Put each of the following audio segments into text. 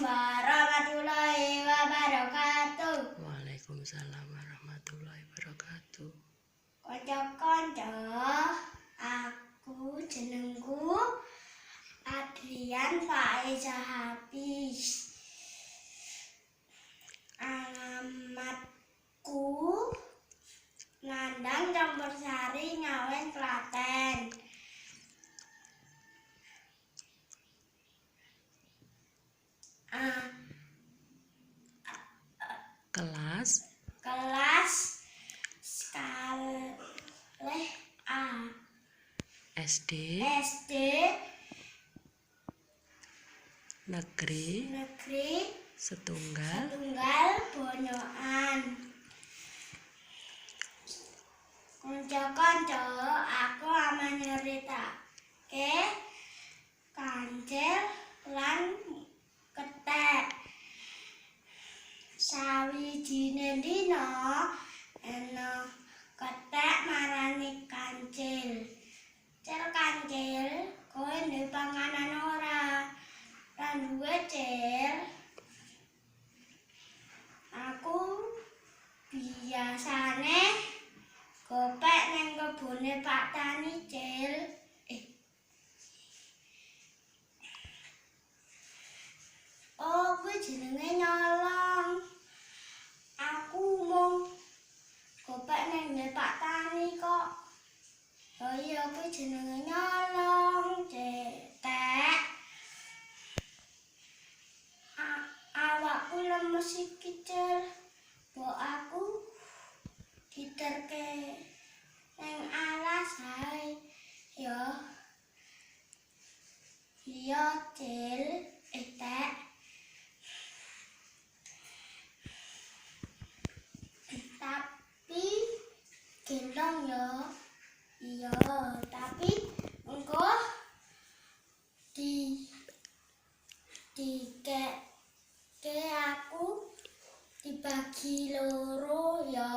warahmatullahi wabarakatuh. Waalaikumsalam warahmatullahi wabarakatuh. Kanca-kanca, aku jenengku Adrian Faiza Hafiz. Alamatku Nandang Campursari, Ngawen, Klaten. Kelas Skaleh A. SD Negeri Setunggal Bonyokan. Kanca-kanca, aku aman nyeritake kancil lan kethek. Sawijine dina ana kethek marani kancil. Cil kancil, kowe duwe panganan ora? Ra duwe, Cil. Aku biasane gopek nang kebune Pak Tani, Cil. Oh, kuwi jenenge nyolong. Aku mung gopek nang Pak Tani kok. Oh iya, kuwi jenenge nyolong, Cetek. Awakku lemes iki, Cil. Mbok aku diterke nang alas ae. Iya, Cil. Tek. Tapi gendong ya. Iya, tapi engko dikeke aku dibagi loro ya.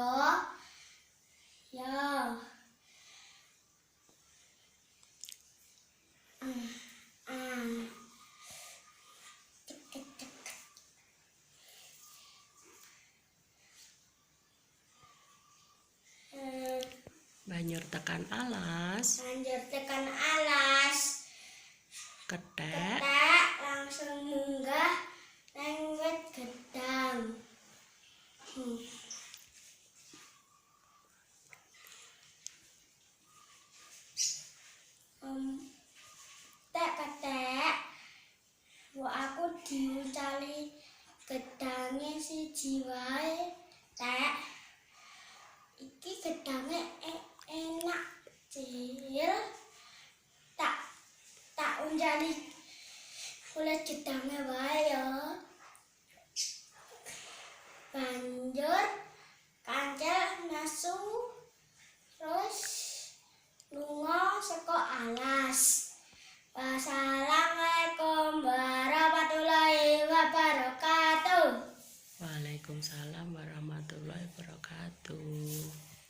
Ya. Banjur tekan alas kethek langsung munggah nang wit gedang. Kethek mbok aku diuncali gedange siji wae, Tek. Iki gedange enak, Cil. Tak uncali kulit gedange wae ya. Banjur kancil nasu terus lunga saka alas. Wassalamualaikum warahmatullahi wabarakatuh. Waalaikumsalam warahmatullahi wabarakatuh.